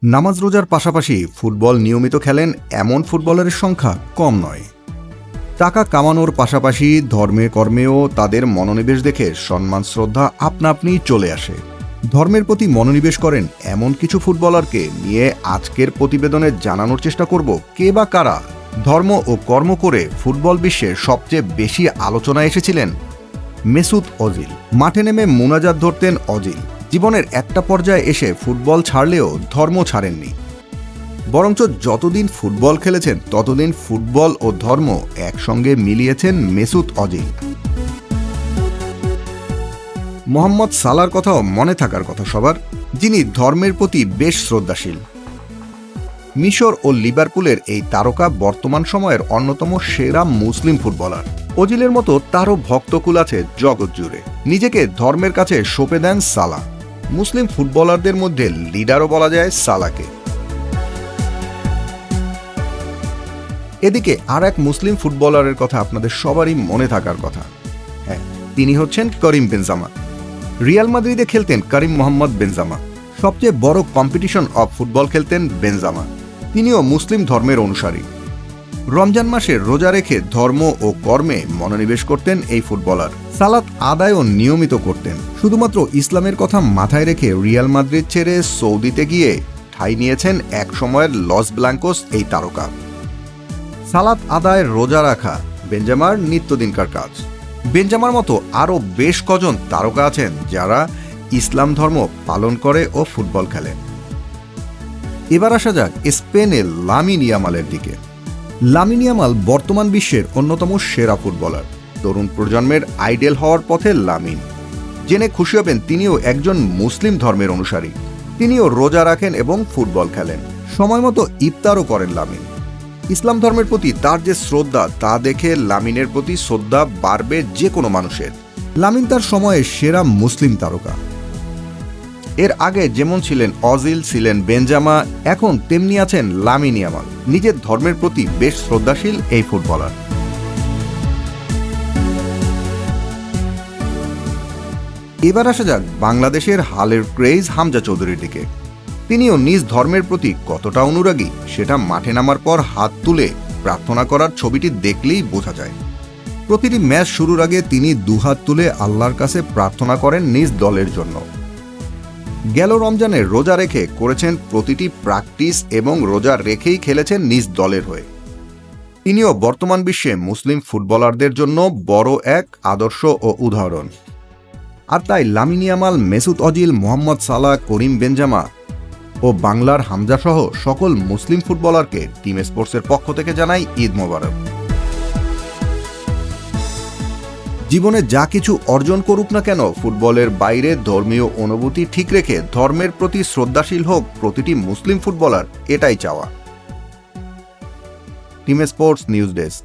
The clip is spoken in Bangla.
নামাজ রোজার পাশাপাশি ফুটবল নিয়মিত খেলেন এমন ফুটবলারের সংখ্যা কম নয়। টাকা কামানোর পাশাপাশি ধর্মে কর্মেও তাদের মনোনিবেশ দেখে সম্মান শ্রদ্ধা আপনা আপনিই চলে আসে। ধর্মের প্রতি মনোনিবেশ করেন এমন কিছু ফুটবলারকে নিয়ে আজকের প্রতিবেদনে জানানোর চেষ্টা করব কে বা কারা ধর্ম ও কর্ম করে ফুটবল বিশ্বে সবচেয়ে বেশি আলোচনায় এসেছিলেন। Mesut Ozil. মাঠে নেমে মুনাজাত ধরতেন অজিল। জীবনের একটা পর্যায়ে এসে ফুটবল ছাড়লেও ধর্ম ছাড়েননি, বরঞ্চ যতদিন ফুটবল খেলেছেন ততদিন ফুটবল ও ধর্ম একসঙ্গে মিলিয়েছেন মেসুত ওজিল। মোহাম্মদ সালার কথাও মনে থাকার কথা সবার, যিনি ধর্মের প্রতি বেশ শ্রদ্ধাশীল। মিশর ও লিভারপুলের এই তারকা বর্তমান সময়ের অন্যতম সেরা মুসলিম ফুটবলার। ওজিলের মতো তারও ভক্তকুল আছে জগৎ জুড়ে। নিজেকে ধর্মের কাছে সঁপে দেন সালা। মুসলিম ফুটবলারদের মধ্যে লিডারও বলা যায় সালাকে। এদিকে আর এক মুসলিম ফুটবলারের কথা আপনাদের সবারই মনে থাকার কথা। হ্যাঁ, তিনি হচ্ছেন করিম বেনজেমা। রিয়াল মাদ্রিদে খেলতেন করিম মোহাম্মদ বেনজেমা। সবচেয়ে বড় কম্পিটিশন অফ ফুটবল খেলতেন বেনজেমা। তিনিও মুসলিম ধর্মের অনুসারী। রমজান মাসে রোজা রেখে ধর্ম ও কর্মে মনোনিবেশ করতেন এই ফুটবলার। সালাত আদায়ও নিয়মিত করতেন। শুধুমাত্র ইসলামের কথা মাথায় রেখে রিয়াল মাদ্রিদ ছেড়ে সৌদিতে গিয়ে ঠাঁই নিয়েছেন এক সময়ের লস ব্ল্যাঙ্কোস এই তারকা। সালাত আদায়, রোজা রাখা বেনজেমার নিত্যদিনকার কাজ। বেনজেমার মতো আরও বেশ কজন তারকা আছেন যারা ইসলাম ধর্ম পালন করে ও ফুটবল খেলে। এবার আসা যাক স্পেনের লামিন ইয়ামালের দিকে। লামিন ইয়ামাল বর্তমান বিশ্বের অন্যতম সেরা ফুটবলার। তরুণ প্রজন্মের আইডল হওয়ার পথে লামিন। জেনে খুশি হবেন তিনিও একজন মুসলিম ধর্মের অনুসারী। তিনিও রোজা রাখেন এবং ফুটবল খেলেন। সময় মতো ইফতারও করেন লামিন। ইসলাম ধর্মের প্রতি তার যে শ্রদ্ধা তা দেখে লামিনের প্রতি শ্রদ্ধা বাড়বে যে কোনো মানুষের। লামিন তার সময়ে সেরা মুসলিম তারকা। এর আগে যেমন ছিলেন অজিল, ছিলেন বেনজেমা, এখন তেমনি আছেন লামিন ইয়ামাল। নিজের ধর্মের প্রতি বেশ শ্রদ্ধাশীল এই ফুটবলার। এবার আসা যাক বাংলাদেশের হালের ক্রেজ হামজা চৌধুরীর দিকে। তিনিও নিজ ধর্মের প্রতি কতটা অনুরাগী সেটা মাঠে নামার পর হাত তুলে প্রার্থনা করার ছবিটি দেখলেই বোঝা যায়। প্রতিটি ম্যাচ শুরুর আগে তিনি দুহাত তুলে আল্লাহর কাছে প্রার্থনা করেন নিজ দলের জন্য। গেল রমজানে রোজা রেখে করেছেন প্রতিটি প্র্যাকটিস এবং রোজা রেখেই খেলেছেন নিজ দলের হয়ে। তিনিও বর্তমান বিশ্বে মুসলিম ফুটবলারদের জন্য বড় এক আদর্শ ও উদাহরণ। আর তাই Lamine Yamal, Mesut Ozil, Mohamed Salah, Karim Benzema ও বাংলার হামজা সহ সকল মুসলিম ফুটবলারকে টিম স্পোর্টসের পক্ষ থেকে জানাই ঈদ মোবারক। জীবনে যা কিছু অর্জন করুক না কেন, ফুটবলের বাইরে ধর্মীয় অনুভূতি ঠিক রেখে ধর্মের প্রতি শ্রদ্ধাশীল হোক প্রতিটি মুসলিম ফুটবলার, এটাই চাওয়া। Team sports news desk.